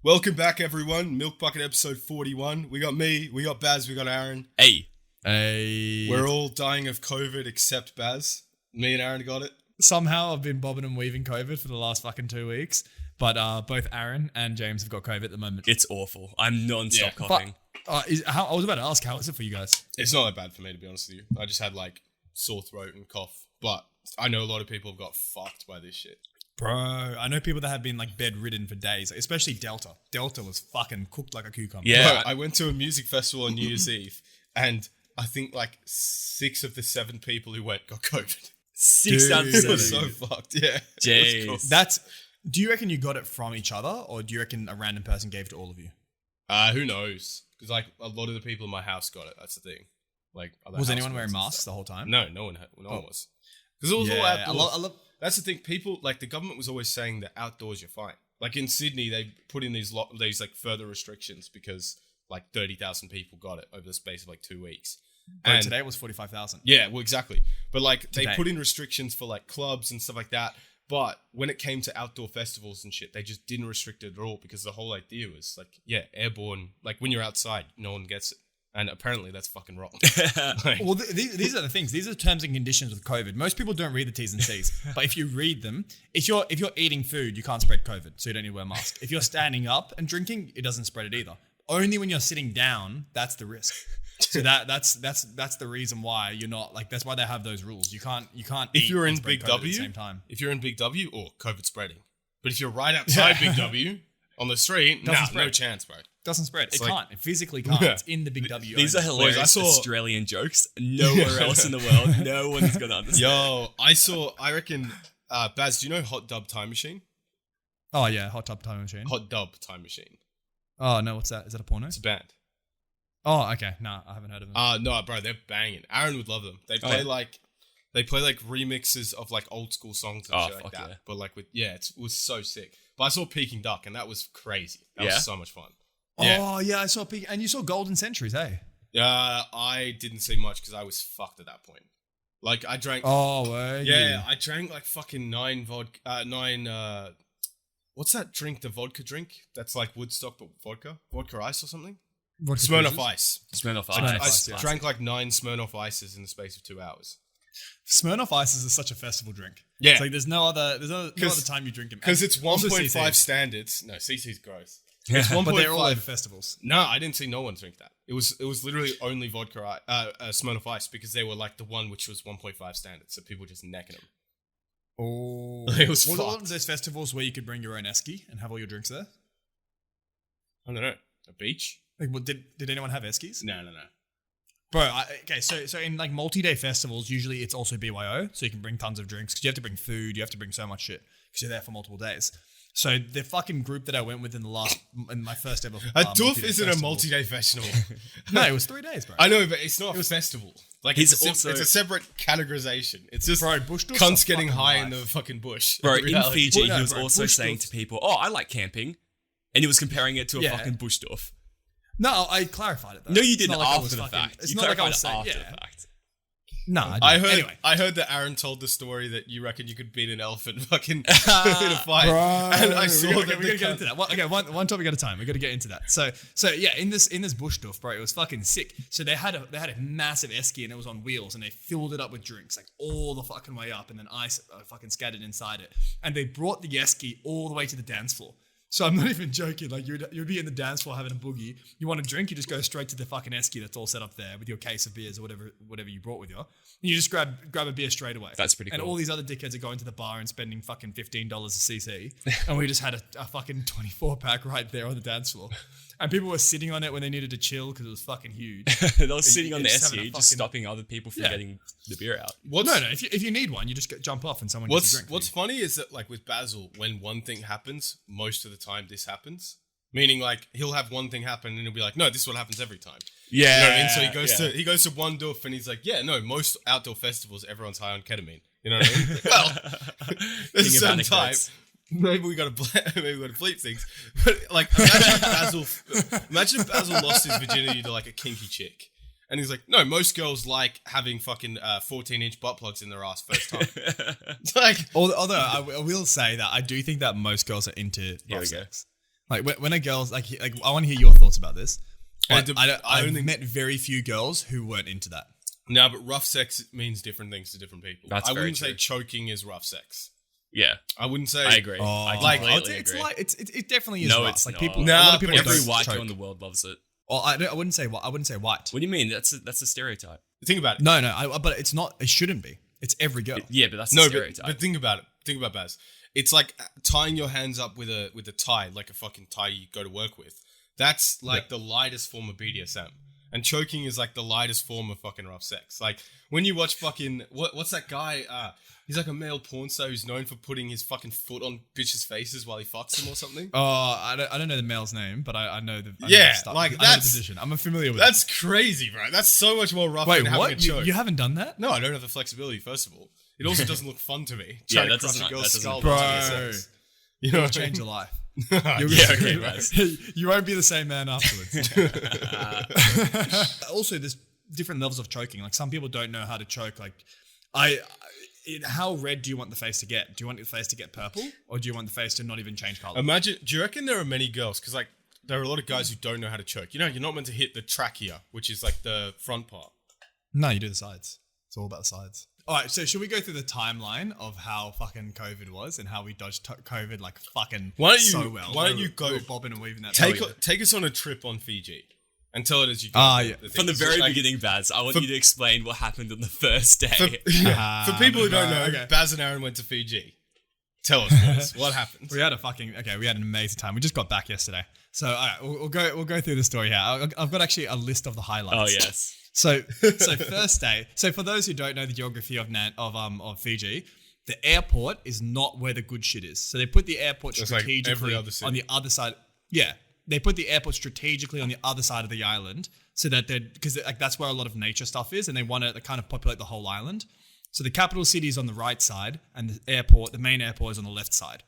Welcome back, everyone. Milk Bucket episode 41. We got me, we got Baz, we got Aaron. Hey. We're all dying of COVID except Baz. Me and Aaron got it. Somehow I've been bobbing and weaving COVID for the last fucking 2 weeks. But both Aaron and James have got COVID at the moment. It's awful. I'm non-stop coughing. I was about to ask, how is it for you guys? It's not that bad for me, to be honest with you. I just had sore throat and cough. But I know a lot of people have got fucked by this shit. Bro, I know people that have been bedridden for days, especially Delta. Delta was fucking cooked like a cucumber. Yeah. Bro, I went to a music festival on New Year's Eve, and I think 6 of the 7 people who went got COVID. 6 out of It 7. was so fucked, yeah. Jeez. Cool. Do you reckon you got it from each other, or do you reckon a random person gave it to all of you? Who knows? Because a lot of the people in my house got it. That's the thing. Was anyone wearing masks the whole time? No, no one was. Because it was all Yeah, outdoors. That's the thing. People the government was always saying that outdoors you're fine. In Sydney, they put in these further restrictions because 30,000 people got it over the space of 2 weeks. Bro, And today it was 45,000. yeah, well, exactly. But they Today. put in restrictions for clubs and stuff like that. But when it came to outdoor festivals and shit, they just didn't restrict it at all because the whole idea was airborne. When you're outside, no one gets it. And apparently that's fucking wrong. Well, these are the things. These are terms and conditions with COVID. Most people don't read the T's and C's, but if you read them, if you're eating food, you can't spread COVID, so you don't need to wear a mask. If you're standing up and drinking, it doesn't spread it either. Only when you're sitting down, that's the risk. So that's the reason why you're not that's why they have those rules. You can't. If eat you're and in spread Big COVID W, at the same time. if you're in Big W, COVID spreading. But if you're right outside Big W on the street, no chance, bro. Doesn't spread. It It's can't. It physically can't. Yeah. It's in the Big W. These are only. hilarious I saw- Australian jokes. Nowhere else in the world, no one's going to understand. I reckon, Baz, do you know Hot Dub Time Machine? Oh yeah, hot tub time machine. Hot Dub Time Machine. Oh no, what's that? Is that a porno? It's a band. Oh okay, no, I haven't heard of them. No, bro, they're banging. Aaron would love them. They play they play remixes of old school songs and shit like fuck that. yeah. But it was so sick. But I saw Peking Duck and that was crazy. That Yeah? was so much fun. Oh yeah, I saw and you saw Golden Centuries, hey? I didn't see much because I was fucked at that point. I drank. Oh, Yeah, I drank fucking 9 vodka. What's that drink? The vodka drink? That's like Woodstock but vodka ice or something. Smirnoff Ice. Smirnoff Smirnoff Ice. Ice, yeah. Drank 9 Smirnoff Ices in the space of 2 hours. Smirnoff Ice is such a festival drink. Yeah. It's there's no other time you drink them. Because it's Also 1.5 CCs. standards. No, CC's gross. Yeah. It's 1.5. But they're all over festivals. No, I didn't see no one drink that. It was literally only vodka, Smirnoff Ice, because they were the one which was 1.5 standards, so people just necking them. Oh, It was one fucked. of those festivals where you could bring your own esky and have all your drinks there. I don't know. A beach? Did anyone have eskies? No. Bro, so in multi-day festivals, usually it's also BYO, so you can bring tons of drinks because you have to bring food, you have to bring so much shit because you're there for multiple days. So the fucking group that I went with in my first ever A doof multi-day isn't a festival- multi-day festival. No, it was 3 days, bro. I know, but it's not a festival. He's It's a separate categorization. It's just Bro, bush doofs cunts are getting fucking high in life. the fucking bush. Bro, In in reality. Fiji, Well, he was bro, also bush saying doof. to people, I like camping. And he was comparing it to a Yeah. fucking bush doof. No, I clarified it though. No, you It's didn't not like I after was the fucking- fact. It's You not like I clarified was saying, after yeah. the fact. No, I heard. Anyway. I heard that Aaron told the story that you reckon you could beat an elephant fucking in a fight, and I saw we that. gotta get into that. One topic at a time. We got to get into that. So yeah, in this bush stuff, bro, it was fucking sick. So they had a massive esky and it was on wheels, and they filled it up with drinks all the fucking way up, and then ice fucking scattered inside it. And they brought the esky all the way to the dance floor. So I'm not even joking. You'd be in the dance floor having a boogie. You want a drink, you just go straight to the fucking esky that's all set up there with your case of beers or whatever you brought with you. And you just grab a beer straight away. That's pretty And cool. all these other dickheads are going to the bar and spending fucking $15 a cc. And we just had a fucking 24 pack right there on the dance floor. And people were sitting on it when they needed to chill because it was fucking huge. They were sitting on the just having a SU, just fucking- stopping other people from Yeah. getting the beer out. What's, No, if you need one, you just jump off and someone gets a drink. for What's you. funny is that with Basil, when one thing happens, most of the time this happens. Meaning he'll have one thing happen and he'll be like, no, this is what happens every time. Yeah. You know what I mean? So he goes to one doof and he's like, yeah, no, most outdoor festivals, everyone's high on ketamine. You know what I mean? Well, there's a King of certain type. anecdotes. Maybe we got to bleep things. But imagine if Basil lost his virginity to a kinky chick. And he's like, no, most girls like having fucking 14-inch butt plugs in their ass first time. It's Although I will say that I do think that most girls are into Here rough we go. sex. Like when a girl's like I want to hear your thoughts about this. But I've met very few girls who weren't into that. No, but rough sex means different things to different people. I wouldn't say choking is rough sex. Yeah, I wouldn't say. I agree. I completely agree. It definitely is. No, rough. it's like not. people. No, a lot of people every don't white choke. girl in the world loves it. Well, I wouldn't say white. What do you mean? That's a stereotype. Think about it. No, but it's not. It shouldn't be. It's every girl. Yeah, but that's a stereotype. But think about it. Think about Baz. It's like tying your hands up with a tie, like a fucking tie you go to work with. That's like the lightest form of BDSM. And choking is like the lightest form of fucking rough sex. Like when you watch fucking what's that guy? He's like a male porn star who's known for putting his fucking foot on bitches' faces while he fucks them or something. Oh, I don't know the male's name, but I know the like I know the that's position. I'm familiar with. That's crazy, bro. That's so much more rough than having a choke. You haven't done that? No, I don't have the flexibility. First of all, it also doesn't look fun to me. Yeah, Trying that to crush doesn't- a girl's that skull, doesn't- bro. You know, It'll change your life. Okay, guys. You won't be the same man afterwards. Also, there's different levels of choking. Like some people don't know how to choke. Like how red do you want the face to get? Do you want the face to get purple, or do you want the face to not even change color? Imagine. Do you reckon there are many girls? Because like there are a lot of guys who don't know how to choke. You know, you're not meant to hit the trachea, which is like the front part. No, you do the sides. It's all about the sides. All right, so should we go through the timeline of how fucking COVID was and how we dodged COVID like fucking so well? Why don't you go we were bobbing and weaving that? take us on a trip on Fiji and tell it as you go. Yeah. From the very beginning, Baz, I want you to explain what happened on the first day. For people who don't know, okay. Baz and Aaron went to Fiji. Tell us, boys, what happened? We had an amazing time. We just got back yesterday. So all right, we'll go through the story here. I've got actually a list of the highlights. Oh yes. So first day. So for those who don't know the geography of Fiji, the airport is not where the good shit is. So they put the airport strategically every other city. on the other side. Yeah, they put the airport strategically on the other side of the island, so that because like that's where a lot of nature stuff is, and they want to kind of populate the whole island. So the capital city is on the right side, and the main airport is on the left side.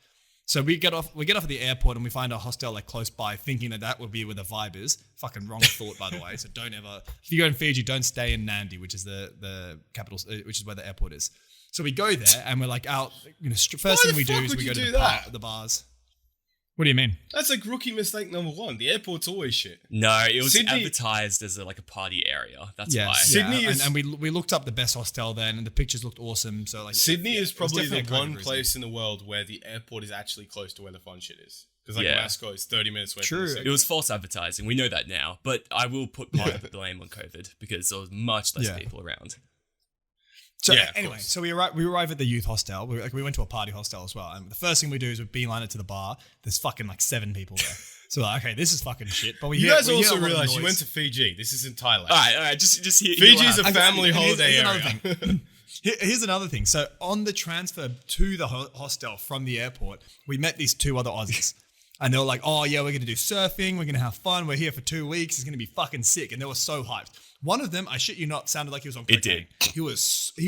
So we get off of the airport and we find a hostel like close by, thinking that would be where the vibe is. Fucking wrong thought, by the way. So don't ever, if you go in Fiji, don't stay in Nandi, which is the capital, which is where the airport is. So we go there and we're like out. First thing we do is we go to the bars. What do you mean? That's like rookie mistake number one. The airport's always shit. No, it was Sydney- advertised as a party area. That's why. Sydney is- and we looked up the best hostel then, and the pictures looked awesome. So like Sydney is probably the definitely a one COVID reason. place in the world where the airport is actually close to where the fun shit is. Because like Yeah. Mascot is 30 minutes away from True. the city. It was false advertising. We know that now, but I will put part of the blame on COVID because there was much less people around. So Yeah, of anyway, course. so we arrive at the youth hostel. We went to a party hostel as well. And the first thing we do is we beeline it to the bar. There's fucking like 7 people there. So we're like, okay, this is fucking shit. But You guys also realize you went to Fiji. This isn't Thailand. All right. Just hear. Fiji's hear a family holiday here's area. another thing. Here's another thing. So on the transfer to the hostel from the airport, we met these 2 other Aussies. And they were like, oh yeah, we're going to do surfing. We're going to have fun. We're here for 2 weeks. It's going to be fucking sick. And they were so hyped. One of them, I shit you not, sounded like he was on cocaine. It did. He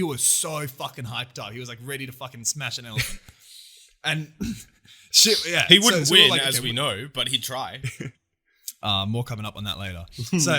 was so fucking hyped up. He was like ready to fucking smash an elephant. And shit, yeah. He wouldn't so we were win, like, as okay, we know, but he'd try. more coming up on that later. So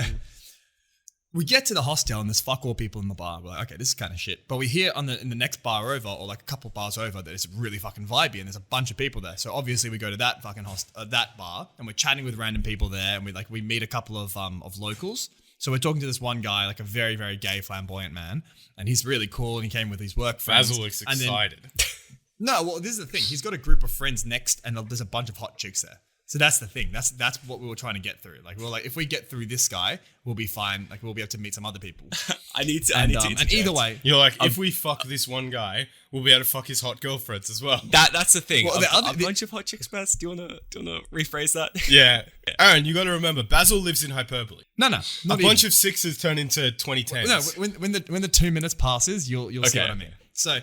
we get to the hostel and there's fuck all people in the bar. We're like, okay, this is kind of shit. But we hear in the next bar over, or like a couple bars over, that it's really fucking vibey and there's a bunch of people there. So obviously we go to that fucking that bar and we're chatting with random people there, and we meet a couple of locals. So we're talking to this one guy, like a very, very gay, flamboyant man, and he's really cool, and he came with his work friends. Basil looks And then- excited. No, well, this is the thing. He's got a group of friends next, and there's a bunch of hot chicks there. So that's the thing. That's what we were trying to get through. Like, we were like, if we get through this guy, we'll be fine. Like, we'll be able to meet some other people. I need to. And interject. either way, You're like, if we fuck this one guy, we'll be able to fuck his hot girlfriends as well. That's the thing. Well, a bunch of hot chicks, Baz. Do you wanna rephrase that? Yeah. Aaron, you got to remember, Basil lives in hyperbole. no, A not bunch even. of 6s turn into 2010s. No, when the 2 minutes passes, you'll see Okay. what I mean. So,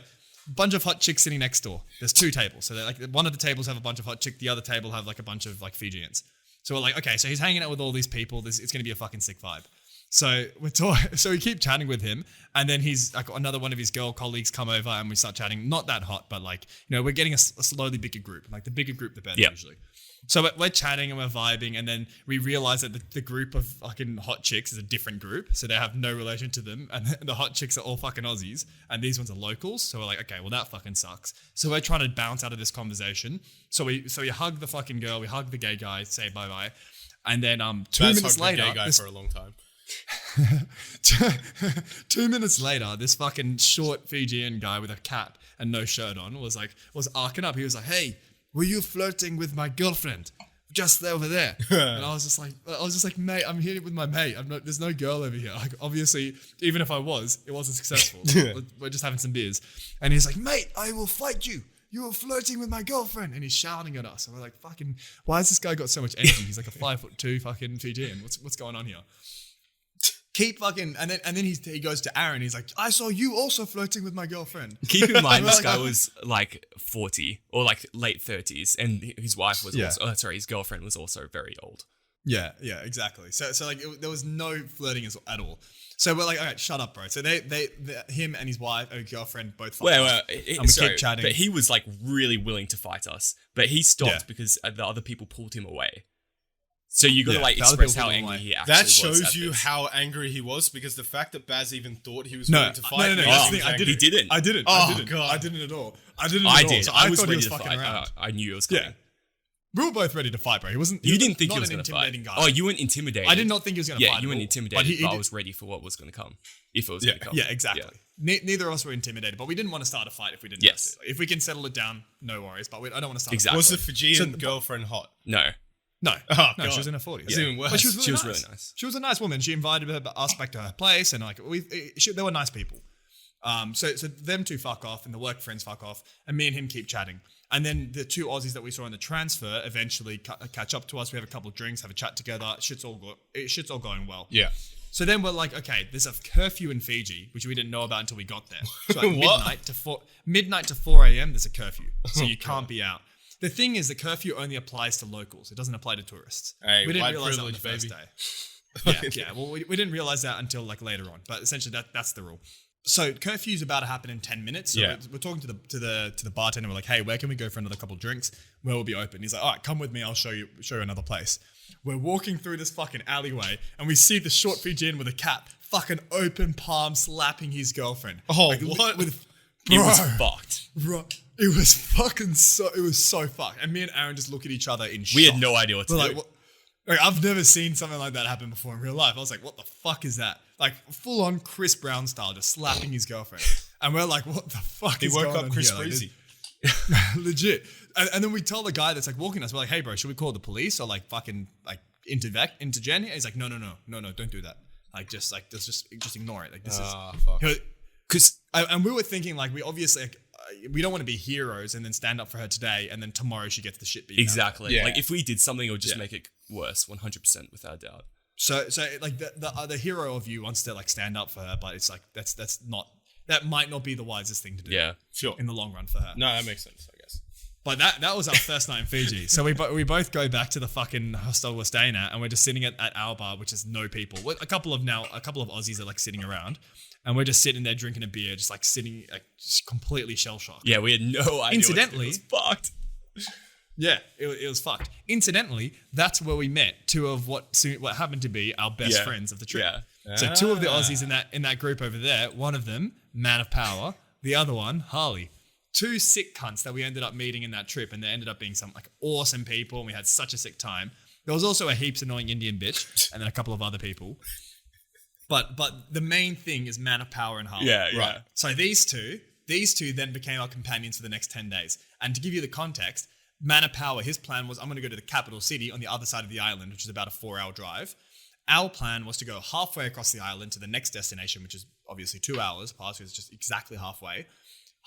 bunch of hot chicks sitting next door. There's 2 tables. So, like one of the tables have a bunch of hot chicks. The other table have like a bunch of like Fijians. So we're like, okay, so he's hanging out with all these people. It's going to be a fucking sick vibe. So so we keep chatting with him, and then he's like another one of his girl colleagues come over, and we start chatting. Not that hot, but like we're getting a slowly bigger group. Like the bigger group, the better usually. So we're chatting and we're vibing, and then we realize that the group of fucking hot chicks is a different group, so they have no relation to them, and the hot chicks are all fucking Aussies, and these ones are locals. So we're like, okay, well that fucking sucks. So we're trying to bounce out of this conversation. So we hug the fucking girl, we hug the gay guy, say bye bye, and then 2 minutes later, gay guy for a long time. 2 minutes later, this fucking short Fijian guy with a cap and no shirt on was arcing up. He was like, "Hey, were you flirting with my girlfriend just over there?" And I was just like, "Mate, I'm here with my mate. There's no girl over here. Like, obviously, even if I was, it wasn't successful. We're just having some beers." And he's like, "Mate, I will fight you. You were flirting with my girlfriend." And he's shouting at us. And we're like, "Fucking, why has this guy got so much energy? He's like a 5'2" fucking Fijian. What's going on here?" Keep fucking, and then he goes to Aaron. He's like, "I saw you also flirting with my girlfriend." Keep in mind, this guy was like 40 or like late 30s, and his wife was his girlfriend was also very old. Yeah, exactly. So like there was no flirting at all. So we're like, "All right, shut up, bro." So him and his wife or girlfriend both. And we keep chatting. But he was like really willing to fight us, but he stopped because the other people pulled him away. So you gotta like express how angry he actually was. That shows you how angry he was, because the fact that Baz even thought he was willing to fight. No. He didn't. I didn't. God. I didn't at all. I did. So I was thought ready he to fucking fight. around. I knew it was coming. Yeah. We were both ready to fight, bro. You didn't think he not was an going to fight. intimidating guy. Oh, you weren't intimidated. I did not think he was going to fight. Yeah, you weren't intimidated, but I was ready for what was going to come. If it was going to come. Yeah, exactly. Yeah. Neither of us were intimidated, but we didn't want to start a fight if we didn't have to. If we can settle it down, no worries, but I don't want to start a fight. Was the Fijian girlfriend hot? No. No, God. She was in her 40s. It's even worse. But she was really nice. She was a nice woman. She invited us back to her place, and like they were nice people. So them two fuck off, and the work friends fuck off, and me and him keep chatting. And then the two Aussies that we saw in the transfer eventually catch up to us. We have a couple of drinks, have a chat together. Shit's all going well. Yeah. So then we're like, okay, there's a curfew in Fiji, which we didn't know about until we got there. So like midnight to 4 a.m. there's a curfew, so you can't be out. The thing is, the curfew only applies to locals. It doesn't apply to tourists. Hey, we didn't white realize that on the privilege, first day. Yeah. Well, we didn't realize that until like later on. But essentially, that's the rule. So curfew's about to happen in 10 minutes. So we're talking to the bartender. We're like, "Hey, where can we go for another couple of drinks? Where will be open?" He's like, "All right, come with me. I'll show you another place." We're walking through this fucking alleyway, and we see the short Fijian with a cap, fucking open palm, slapping his girlfriend. Oh, like, what? It was fucked. Bro, it was so fucked. And me and Aaron just look at each other in shock. We had no idea what to do. Like, I've never seen something like that happen before in real life. I was like, what the fuck is that? Like, full on Chris Brown style, just slapping his girlfriend. And we're like, what the fuck is going on here? He woke up Chris Breezy. Legit. And then we tell the guy that's like walking us, we're like, "Hey bro, should we call the police or like fucking like intergen?" He's like, no, don't do that. Like just ignore it. Like this is because and we were thinking like we obviously like, we don't want to be heroes and then stand up for her today and then tomorrow she gets the shit beat. Exactly. Yeah. Like if we did something, it would just make it worse, 100% without doubt. So like the hero of you wants to like stand up for her, but it's like that might not be the wisest thing to do. Yeah, sure. In the long run for her. No, that makes sense, I guess. But that was our first night in Fiji. So we both go back to the fucking hostel we're staying at, and we're just sitting at our bar, which is no people. A couple of Aussies are like sitting around, and we're just sitting there drinking a beer, just like sitting like just completely shell shocked. Yeah, we had no idea. Incidentally, it was fucked. Yeah, it was fucked. Incidentally, that's where we met two of what happened to be our best friends of the trip. Yeah. So two of the Aussies in that group over there. One of them, man of power. The other one, Harley. Two sick cunts that we ended up meeting in that trip, and they ended up being some like awesome people, and we had such a sick time. There was also a heaps annoying Indian bitch, and then a couple of other people. But the main thing is man of power and Harley. Yeah, right. So these two then became our companions for the next 10 days. And to give you the context, man of power, his plan was, I'm going to go to the capital city on the other side of the island, which is about a 4-hour drive. Our plan was to go halfway across the island to the next destination, which is obviously 2 hours past, so it's just exactly halfway.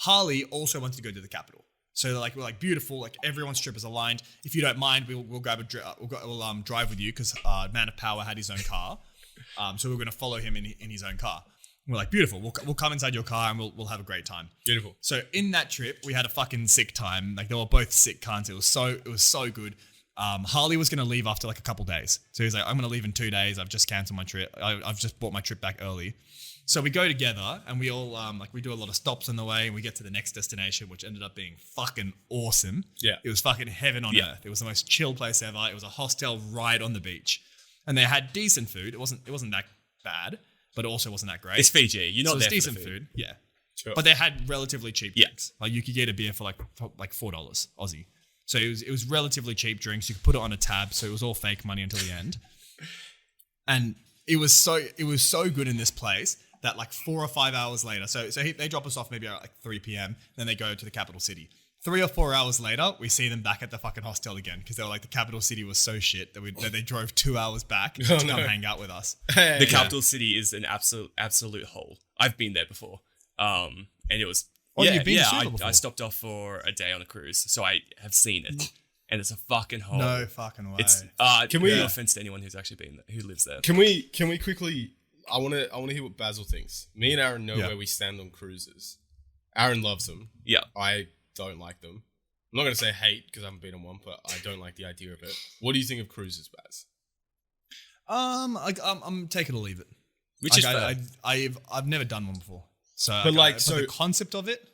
Harley also wanted to go to the capital. So we're like, beautiful, like everyone's trip is aligned. If you don't mind, we'll grab we'll drive with you because man of power had his own car. So we're going to follow him in his own car. We're like, beautiful. We'll come inside your car and we'll have a great time. Beautiful. So in that trip, we had a fucking sick time. Like they were both sick cunts. It was so good. Harley was going to leave after like a couple days. So he's like, I'm going to leave in 2 days. I've just canceled my trip. I've just bought my trip back early. So we go together and we all we do a lot of stops on the way and we get to the next destination, which ended up being fucking awesome. Yeah. It was fucking heaven on earth. It was the most chill place ever. It was a hostel right on the beach. And they had decent food. It wasn't that bad, but it also wasn't that great. It's Fiji. You're not so there it's for decent the food. Yeah. Sure. But they had relatively cheap drinks. Like you could get a beer for like $4 Aussie. So it was relatively cheap drinks. You could put it on a tab, so it was all fake money until the end. And it was so good in this place that like 4 or 5 hours later, they drop us off maybe at like 3 p.m. Then they go to the capital city. 3 or 4 hours later, we see them back at the fucking hostel again because they were like the capital city was so shit that they drove 2 hours back to come hang out with us. The capital city is an absolute hole. I've been there before, and it was. You've been to Suva before? I stopped off for a day on a cruise, so I have seen it, and it's a fucking hole. No fucking way. It's Can we- no offense to anyone who's actually been there, who lives there. Can we quickly? I want to hear what Basil thinks. Me and Aaron know Yeah. where we stand on cruises. Aaron loves them. Yeah. I don't like them. I'm not gonna say hate because I haven't been on one, but I don't like the idea of it. What do you think of cruises, Baz? I'm take it or leave it. Which is fair. I've never done one before. So But the concept of it.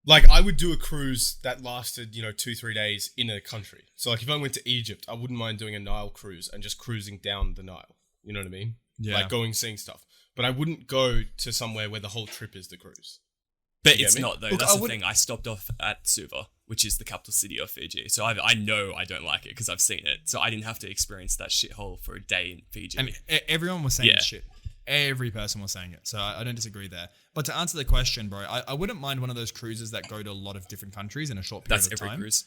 Like, I would do a cruise that lasted, 2-3 days in a country. So, like, if I went to Egypt, I wouldn't mind doing a Nile cruise and just cruising down the Nile. You know what I mean? Yeah. Like, seeing stuff. But I wouldn't go to somewhere where the whole trip is the cruise. But You it's get me? not though. Look, That's I the would- thing. I stopped off at Suva, which is the capital city of Fiji. So I know I don't like it because I've seen it. So I didn't have to experience that shithole for a day in Fiji. And everyone was saying Yeah. shit. Every person was saying it. So I don't disagree there. But to answer the question, bro, I wouldn't mind one of those cruises that go to a lot of different countries in a short period That's of every time. cruise.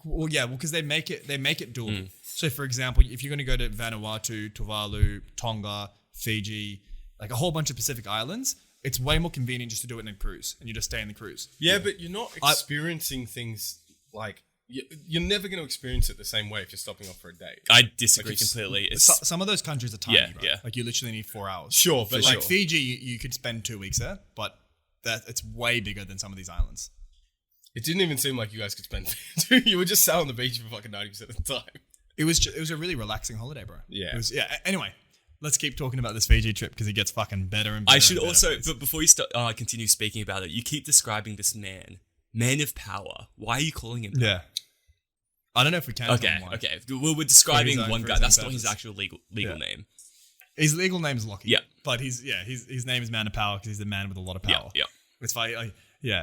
Well, yeah, because they make it doable. So, for example, if you're going to go to Vanuatu, Tuvalu, Tonga, Fiji, like a whole bunch of Pacific islands, it's way more convenient just to do it in a cruise, and you just stay in the cruise. Yeah, but you're not experiencing things like... You're never going to experience it the same way if you're stopping off for a day. I disagree Like, it's- completely. Some of those countries are tiny, Yeah, bro. yeah. Like you literally need 4 hours. Sure, But for like sure. Fiji, you could spend 2 weeks there, but it's way bigger than some of these islands. It didn't even seem like you guys could spend... You would just sat on the beach for fucking 90% of the time. It was a really relaxing holiday, bro. Yeah. Anyway, let's keep talking about this Fiji trip because it gets fucking better and better. I should and better, also, please. but before you continue speaking about it, you keep describing this man of power. Why are you calling him that? Yeah. I don't know if we can. Okay, tell him why. okay. We're describing own- one for guy. his own That's not his purpose. actual legal Yeah. name. His legal name is Lockie. Yeah. But his name is Man of Power because he's the man with a lot of Yeah, power. yeah. It's funny.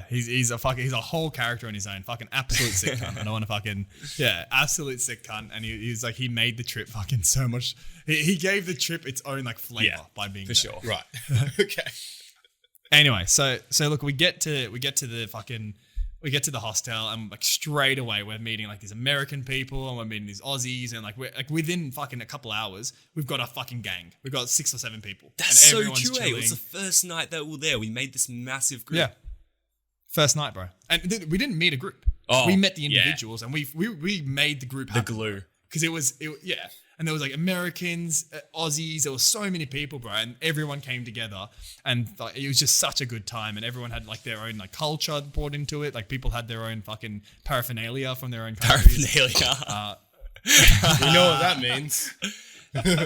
He's a whole character on his own. Fucking absolute sick cunt. I don't want to absolute sick cunt. And he's like, he made the trip fucking so much. He gave the trip its own like flavor by being for there. sure. Right. Okay. Anyway, so look, we get to the hostel and like straight away we're meeting like these American people and we're meeting these Aussies and like we're like within fucking a couple hours we've got a fucking gang. We've got 6 or 7 people. That's and so everyone's true. It was chilling. the first night that we were there. We made this massive group. Yeah. First night, bro. And we didn't meet a group. Oh, we met the yeah. individuals and we made the group The happen. glue. Because it was. And there was like Americans, Aussies, there was so many people, bro, and everyone came together and like, it was just such a good time and everyone had like their own like culture brought into it. Like people had their own fucking paraphernalia from their own countries. Paraphernalia. You know what that means.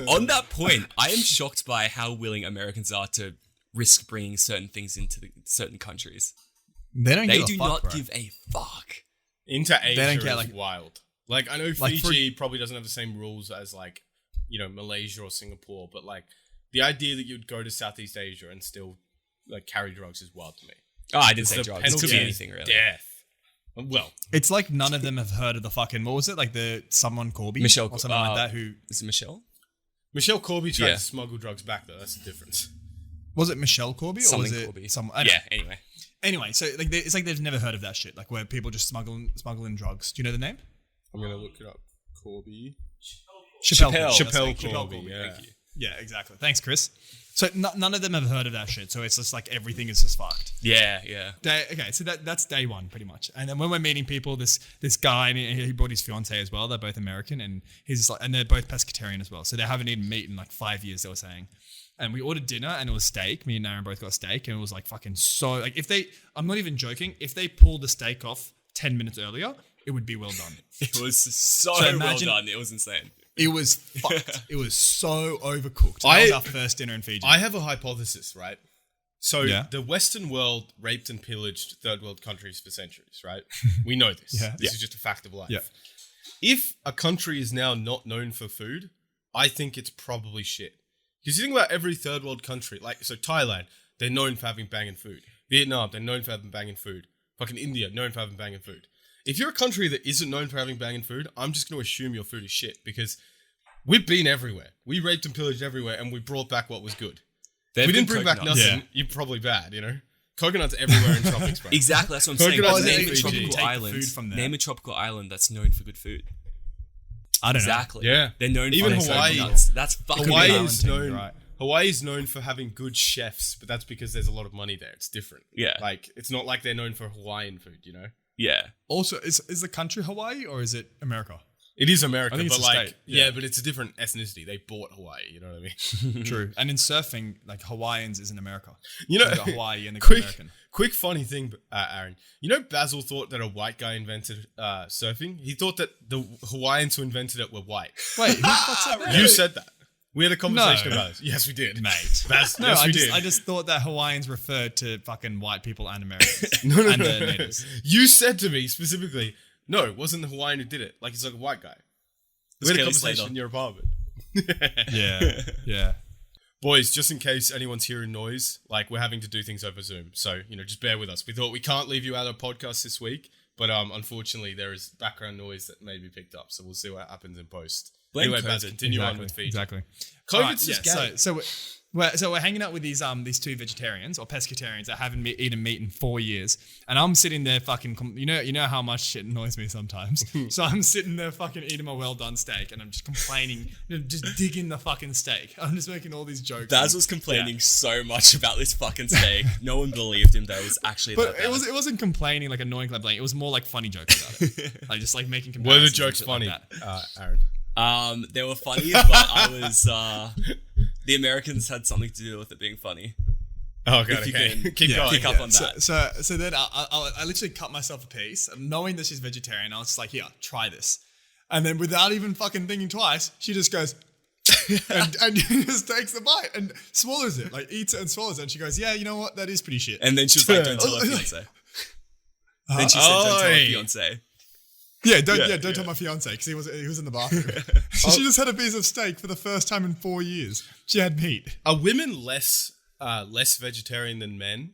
On that point, I am shocked by how willing Americans are to risk bringing certain things into certain countries. They don't They give do a fuck, not bro. give a fuck. Into Asia don't care, is like- wild. Like, I know Like, Fiji probably doesn't have the same rules as, like, Malaysia or Singapore, but, like, the idea that you'd go to Southeast Asia and still, like, carry drugs is wild to me. Oh, I didn't It's say the drugs. It could penalty be is anything, really. Death. Well, It's like none of them have heard of the fucking, what was it? Like the someone Corby? Michelle or something like that who, Is it Michelle? Michelle Corby tried Yeah. to smuggle drugs back, though. That's the difference. was it Michelle Corby or Something was it Corby. some, I don't Yeah, know. anyway. Anyway, so like it's like they've never heard of that shit, like where people just smuggling drugs. Do you know the name? I'm going to look it up. Corby. Chappelle Chappelle Corby. Corby, yeah. Thank you. Yeah, exactly. Thanks, Chris. So none of them have heard of that shit. So it's just like everything is just fucked. Yeah, yeah. Okay, so that's day one pretty much. And then when we're meeting people, this guy and he brought his fiance as well. They're both American and he's like, and they're both pescatarian as well. So they haven't eaten meat in like 5 years. They were saying. And we ordered dinner and it was steak. Me and Aaron both got steak and it was like fucking so like I'm not even joking. If they pulled the steak off 10 minutes earlier, it would be well done. It was so imagine- well done. It was insane. It was fucked. It was so overcooked. That was our first dinner in Fiji. I have a hypothesis, right? So Yeah. the Western world raped and pillaged third world countries for centuries, right? We know this. Yeah. This is just a fact of life. Yeah. If a country is now not known for food, I think it's probably shit. Because you think about every third world country, like, so Thailand, they're known for having banging food. Vietnam, they're known for having banging food. Fucking India, known for having banging food. If you're a country that isn't known for having banging food, I'm just going to assume your food is shit because we've been everywhere. We raped and pillaged everywhere and we brought back what was good. If we didn't bring back nothing, you're probably bad, you know? Coconuts everywhere in tropics, bro. Exactly, that's what I'm saying. Coconuts Name in a Fiji. tropical Take the island. food from there. Name a tropical island that's known for good food. I don't Exactly. Yeah. They're known Even for Hawaii. coconuts. That's fucking Hawaii Island is team, known. right. Hawaii is known for having good chefs, but that's because there's a lot of money there. It's different. Yeah. Like it's not like they're known for Hawaiian food, you know. Yeah. Also, is the country Hawaii or is it America? It is America, I think but it's a like state, yeah, yeah. but it's a different ethnicity. They bought Hawaii. You know what I mean? True. And in surfing, like Hawaiians is in America. You know, So they got Hawaii and they got American. quick funny thing, Aaron. You know, Basil thought that a white guy invented surfing. He thought that the Hawaiians who invented it were white. Wait, who fucks up that? You said that. We had a conversation No. about this. Yes, we did, Mate. No, No, yes, we just, did. I just thought that Hawaiians referred to fucking white people and Americans. No, and the natives. You said to me specifically, no, it wasn't the Hawaiian who did it. Like, it's like a white guy. We had a Kelly conversation Slater. in your apartment. Yeah. Yeah. Boys, just in case anyone's hearing noise, like, we're having to do things over Zoom. So, you know, just bear with us. We thought we can't leave you out of podcast this week, but unfortunately, there is background noise that may be picked up. So we'll see what happens in post. Blame Anyway, Baz, COVID. continue on with Fiji. Exactly. COVID's Alright, just yeah, gay. so we're hanging out with these two vegetarians or pescatarians that haven't eaten meat in 4 years, and I'm sitting there fucking you know how much shit annoys me sometimes. So I'm sitting there fucking eating my well done steak, and I'm just complaining, just digging the fucking steak. I'm just making all these jokes. Baz was complaining so much about this fucking steak. No one believed him that it was actually But that bad. it wasn't complaining like annoying complaining. It was more like funny jokes about it. Like just like making Were comparisons. the jokes and shit funny, like that. Aaron? They were funny, but I was the Americans had something to do with it being funny. Oh, God, If you okay. can Keep going. pick up on that. So then I literally cut myself a piece, and knowing that she's vegetarian, I was just like, here, try this. And then without even fucking thinking twice, she just goes and just takes the bite and swallows it, like eats it and swallows it. And she goes, yeah, you know what? That is pretty shit. And then she was like, "Don't tell her fiance." Then she said, "Don't tell her Oi. fiance." Don't tell my fiance because he was in the bathroom. She just had a piece of steak for the first time in 4 years. She had meat. Are women less vegetarian than men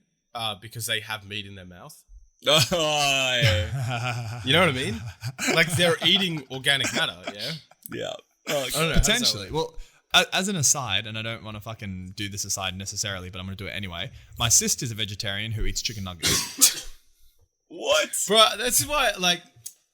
because they have meat in their mouth? Oh, yeah. You know what I mean? Like they're eating organic matter, yeah? Yeah. I don't know. how does that Potentially. work? Well, as an aside, and I don't want to fucking do this aside necessarily, but I'm going to do it anyway. My sister's a vegetarian who eats chicken nuggets. What? Bro, that's why, like,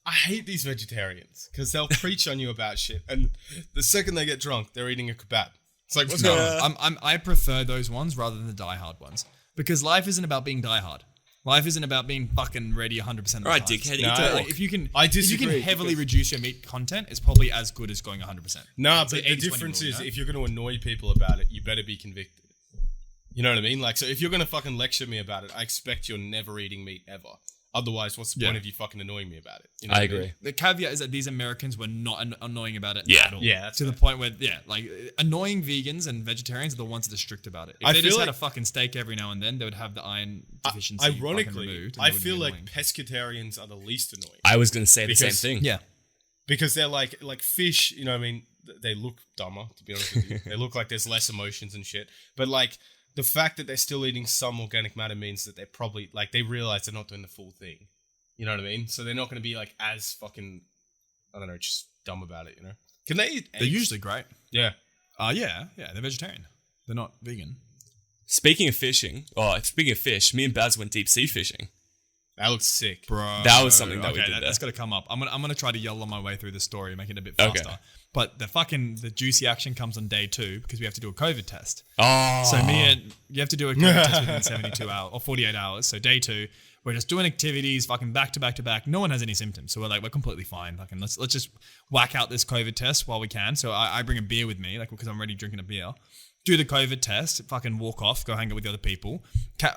I hate these vegetarians because they'll preach on you about shit, and the second they get drunk, they're eating a kebab. It's like, what's going on? I prefer those ones rather than the diehard ones because life isn't about being diehard. Life isn't about being fucking ready 100% of the Alright, time. dickhead, No, eat like, pork. If you can, I if you disagree, can heavily because- reduce your meat content, it's probably as good as going 100%. Nah, It's but the the 80-20 difference rule, is you know? if you're going to annoy people about it, you better be convicted. You know what I mean? Like, so if you're going to fucking lecture me about it, I expect you're never eating meat ever. Otherwise, what's the point Yeah. of you fucking annoying me about it? You know I what mean? agree. The caveat is that these Americans were not annoying about it Yeah. at all. Yeah, that's to the fair. point where, like, annoying vegans and vegetarians are the ones that are strict about it. If I they feel just had like- a fucking steak every now and then, they would have the iron deficiency fucking Ironically, removed. and I they wouldn't feel be like annoying. pescatarians are the least annoying. I was gonna say the Because- same thing. Yeah. Because they're like fish, you know what I mean? They look dumber, to be honest with you. They look like there's less emotions and shit. But like the fact that they're still eating some organic matter means that they're probably like they realize they're not doing the full thing. You know what I mean? So they're not going to be like as fucking, I don't know, just dumb about it, you know? Can they eat eggs? They're usually great. Yeah. Yeah, they're vegetarian. They're not vegan. Speaking of fishing, speaking of fish, me and Baz went deep sea fishing. That looks sick. Bro. That was something that we did That's there. got to come up. I'm gonna try to yell on my way through the story, make it a bit Okay. faster. But the juicy action comes on day 2 because we have to do a COVID test. Oh, So you have to do a COVID test within 72 hours or 48 hours. So day 2, we're just doing activities, fucking back to back to back. No one has any symptoms, so we're completely fine. Fucking let's just whack out this COVID test while we can. So I bring a beer with me, because I'm already drinking a beer. Do the COVID test, fucking walk off, go hang out with the other people.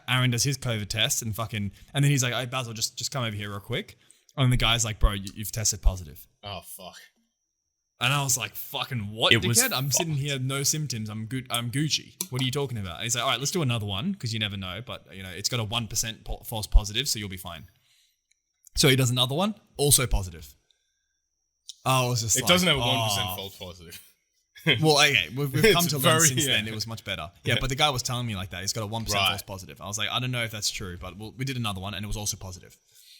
Aaron does his COVID test and then he's like, "Hey Basil, just come over here real quick." And the guy's like, bro, you've tested positive. Oh, fuck. And I was like, fucking what, dickhead? I'm sitting here, no symptoms. I'm good. I'm Gucci. What are you talking about? And he's like, all right, let's do another one because you never know. But, it's got a 1% false positive, so you'll be fine. So he does another one, also positive. I was just It doesn't have a 1% false positive. Well, okay, we've come to learn since yeah. then it was much better. Yeah, but the guy was telling me like that. He's got a 1% Right. false positive. I was like, I don't know if that's true, but we did another one and it was also positive.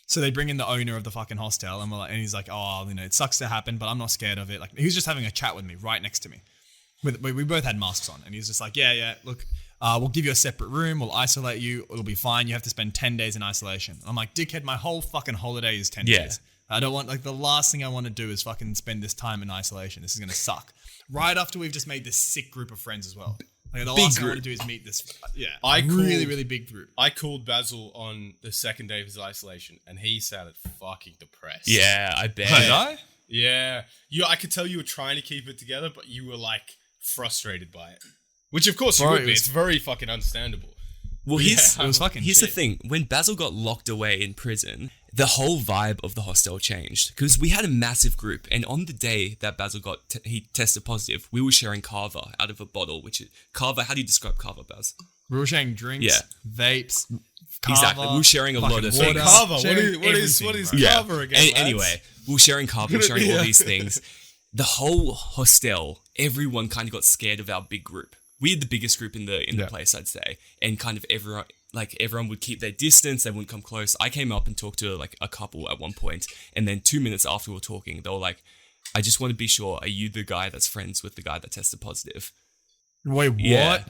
So they bring in the owner of the fucking hostel and and he's like, oh, it sucks to happen, but I'm not scared of it. Like he was just having a chat with me right next to me. We both had masks on and he's just like, yeah, look, we'll give you a separate room. We'll isolate you. It'll be fine. You have to spend 10 days in isolation. I'm like, dickhead, my whole fucking holiday is 10 days. I don't want, the last thing I want to do is fucking spend this time in isolation. This is going to suck. Right after we've just made this sick group of friends as well. Like the last thing I want to do is meet this, really big group. I called Basil on the second day of his isolation, and he sounded fucking depressed. Yeah, I bet. Did I? Yeah. I could tell you were trying to keep it together, but you were, frustrated by it. Which, of course, you would be. It's very fucking understandable. Well, it was fucking here's shit. the thing. When Basil got locked away in prison, the whole vibe of the hostel changed because we had a massive group. And on the day that Basil he tested positive, we were sharing kava out of a bottle, which is kava. How do you describe kava, Baz? We were sharing drinks, vapes, kava, exactly. We were sharing a lot of water, things. Kava, what is kava again? Anyway, we were sharing kava, we were sharing all these things. The whole hostel, everyone kind of got scared of our big group. We had the biggest group in the place, I'd say, and kind of everyone would keep their distance. They wouldn't come close. I came up and talked to a couple at one point, and then 2 minutes after we were talking, they were like, "I just want to be sure. Are you the guy that's friends with the guy that tested positive?" Wait, what? Yeah.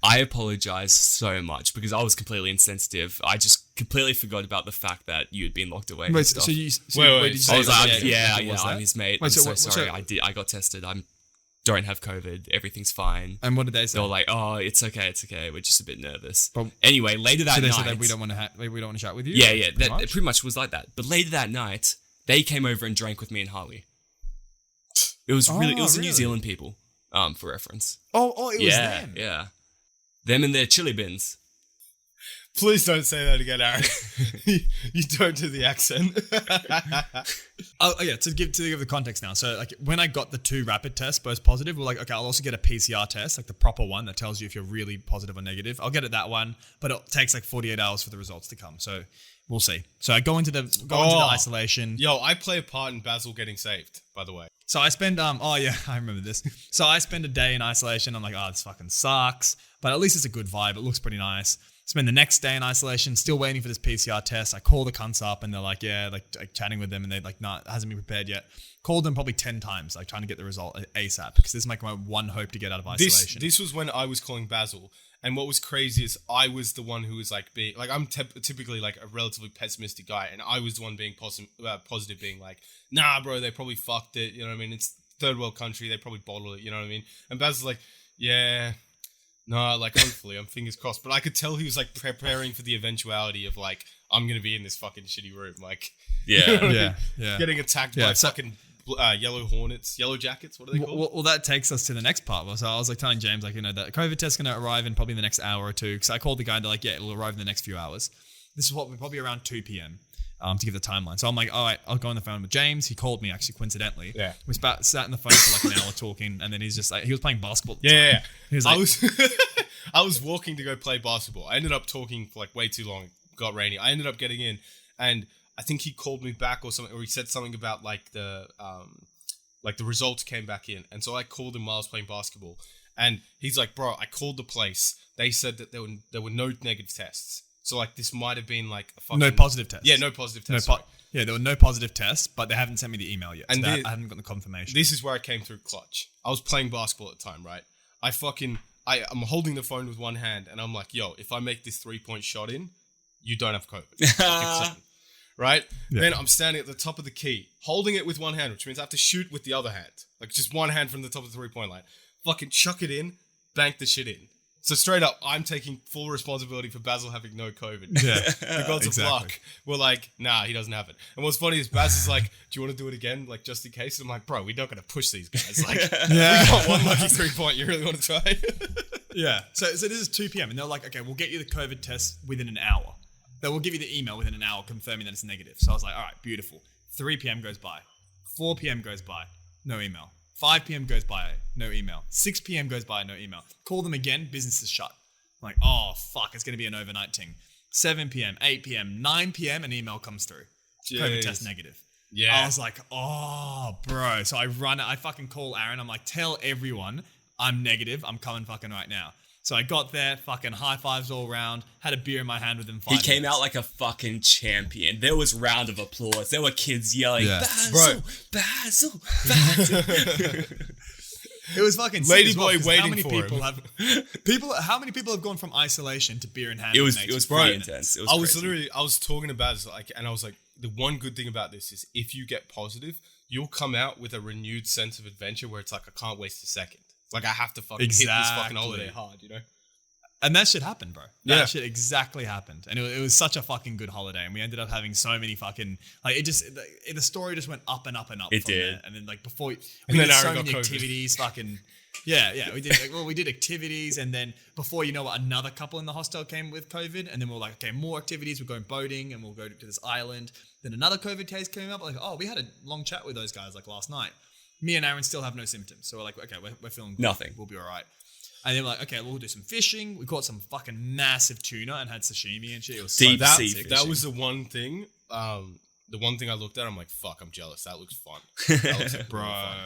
I apologize so much because I was completely insensitive. I just completely forgot about the fact that you had been locked away. Wait, and so stuff. you? Wait, did you say I was like, that? yeah, Was I'm that? his mate. Wait, I'm so so what- sorry. so- I got tested. Don't have COVID. Everything's fine. And what did they say? They were like, oh, it's okay. We're just a bit nervous. But- Anyway, later that so they night. said that we don't want to chat with you. Yeah. Pretty That much? it pretty much was like that. But later that night, they came over and drank with me and Harley. It was really. It was the New Zealand people. For reference. Oh, it was them. Yeah. Them and their chili bins. Please don't say that again, Aaron. You don't do the accent. Oh yeah, to give the context now. So when I got the 2 rapid tests, both positive, we're like, okay, I'll also get a PCR test, the proper one that tells you if you're really positive or negative. I'll get that one, but it takes 48 hours for the results to come. So we'll see. So I go into the isolation. Yo, I play a part in Basil getting saved, by the way. So I spend I remember this. So I spend a day in isolation. I'm like, oh, this fucking sucks. But at least it's a good vibe. It looks pretty nice. Spend the next day in isolation, still waiting for this PCR test. I call the cunts up and they're like, yeah, chatting with them and they're like, nah, it hasn't been prepared yet. Called them probably 10 times, trying to get the result ASAP because this is my one hope to get out of isolation. This was when I was calling Basil. And what was crazy is I was the one who was being I'm typically a relatively pessimistic guy, and I was the one being positive, being like, nah, bro, they probably fucked it. You know what I mean? It's third world country. They probably bottled it. You know what I mean? And Basil's like, yeah, no, hopefully, I'm fingers crossed. But I could tell he was preparing for the eventuality of I'm gonna be in this fucking shitty room, Yeah, you know what I mean? yeah. Getting attacked by fucking yellow hornets, yellow jackets. What are they called? Well, that takes us to the next part. So I was telling James, that COVID test's going to arrive in probably the next hour or two. Because I called the guy and they're like, yeah, it'll arrive in the next few hours. This is probably around 2 p.m. To give the timeline. So I'm like, all right, I'll go on the phone with James. He called me actually coincidentally. Yeah. We sat on the phone for an hour talking, and then he's just he was playing basketball. At the Yeah. time. He was like, I was walking to go play basketball. I ended up talking for way too long. Got rainy. I ended up getting in, and I think he called me back or something, or he said something about the results came back in, and so I called him while I was playing basketball, and he's like, bro, I called the place. They said that there were no negative tests. So this might have been a fucking... No positive tests. Yeah, no positive tests. There were no positive tests, but they haven't sent me the email yet. And I haven't got the confirmation. This is where I came through clutch. I was playing basketball at the time, right? I'm holding the phone with one hand, and I'm like, yo, if I make this 3-point shot in, you don't have COVID. It's certain. Right? Yeah. Then I'm standing at the top of the key, holding it with one hand, which means I have to shoot with the other hand. Just one hand from the top of the 3-point line. Fucking chuck it in, bank the shit in. So straight up, I'm taking full responsibility for Basil having no COVID. Yeah. The gods of luck were like, nah, he doesn't have it. And what's funny is Baz is like, do you want to do it again? Just in case? And I'm like, bro, we're not going to push these guys. We got one lucky 3-point. You really want to try? Yeah. So this is 2 p.m. and they're like, okay, we'll get you the COVID test within an hour. They will give you the email within an hour confirming that it's negative. So I was like, all right, beautiful. 3 p.m. goes by. 4 p.m. goes by. No email. 5 p.m. goes by. No email. 6 p.m. goes by. No email. Call them again. Business is shut. I'm like, oh, fuck. It's going to be an overnight thing. 7 p.m., 8 p.m., 9 p.m. an email comes through. Jeez. COVID test negative. Yeah. I was like, oh, bro. So I fucking call Aaron. I'm like, tell everyone I'm negative. I'm coming fucking right now. So I got there, fucking high fives all around, had a beer in my hand within 5 minutes. He came out like a fucking champion. There was round of applause. There were kids yelling, Yeah. Basil, Basil. It was fucking Lady sick as well, boy 'cause waiting how many for people him. how many people have gone from isolation to beer in hand? It was in mates? pretty intense. It was crazy. I was talking about it, like, and I was like, the one good thing about this is if you get positive, you'll come out with a renewed sense of adventure where it's like, I can't waste a second. Like, I have to fucking hit this fucking holiday hard, you know? And that shit happened, bro. That Yeah. shit exactly happened. And it was such a fucking good holiday. And we ended up having so many fucking, like, the story just went up and up and up. It from did. there. And then, like, before, we And then did so Aaron got many COVID. activities, fucking, yeah. We did activities. And then before you know it, another couple in the hostel came with COVID. And then we were like, okay, more activities. We're going boating and we'll go to this island. Then another COVID case came up. Like, oh, we had a long chat with those guys, like, last night. Me and Aaron still have no symptoms. So we're like, okay, we're feeling good. Nothing. We'll be all right. And then we're like, okay, we'll do some fishing. We caught some fucking massive tuna and had sashimi and shit. It was Deep so sea sick. That was the one thing. The one thing I looked at, I'm like, fuck, I'm jealous. That looks fun. That looks like Bro. real fun.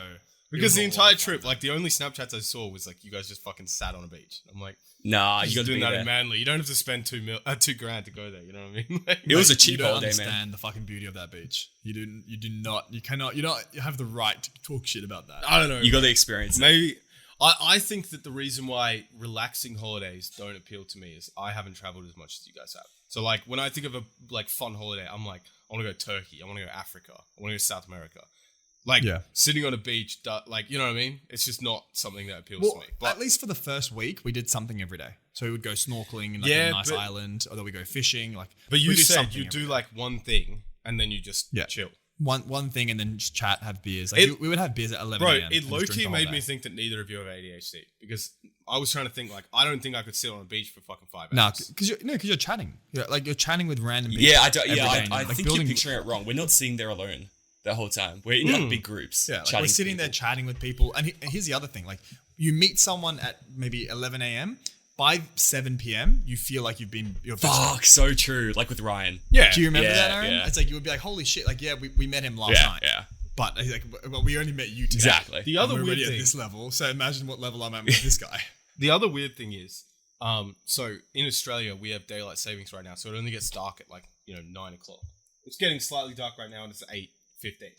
Because the entire trip, like, the only Snapchats I saw was like, you guys just fucking sat on a beach. I'm like, Nah, you you got to doing be that there. in Manly. You don't have to spend $2,000 to go there. You know what I mean? Like, It was a You cheap don't holiday, understand man. the fucking beauty of that beach. You have the right to talk shit about that. I don't know. You got to experience it. Maybe I think that the reason why relaxing holidays don't appeal to me is I haven't traveled as much as you guys have. So like when I think of a like fun holiday, I'm like, I want to go Turkey, I want to go Africa, I want to go South America. Like sitting on a beach, like, you know what I mean? It's just not something that appeals to me. But at least for the first week, we did something every day. So we would go snorkeling in like a nice island, or then we go fishing. Like, but you we do said something you every do day. like one thing and then you just chill. one thing, and then just chat, have beers. Like we would have beers at 11 Bro, a.m. it and low just drink key the whole made day. me think that neither of you have ADHD because I was trying to think like I don't think I could sit on a beach for fucking 5 Nah, hours. because you're chatting. You're chatting with random people. Yeah, like I think you're building- picturing it wrong. We're not sitting there alone the whole time. We're in like big groups. Yeah, like chatting we're to sitting there people. chatting with people. And here's the other thing. Like, you meet someone at maybe 11 a.m. By 7 p.m., you feel like you've been your best friend. Fuck, so true. Like with Ryan. Yeah. Do you remember Yeah, that, Aaron? yeah. It's like you would be like, holy shit, like, yeah, we met him last night. Yeah. But like, well, we only met you today. Exactly. The other And we're weird already at thing, this level. So imagine what level I'm at with this guy. the other weird thing is, so in Australia we have daylight savings right now, so it only gets dark at like 9 o'clock. It's getting slightly dark right now, and it's 8:15.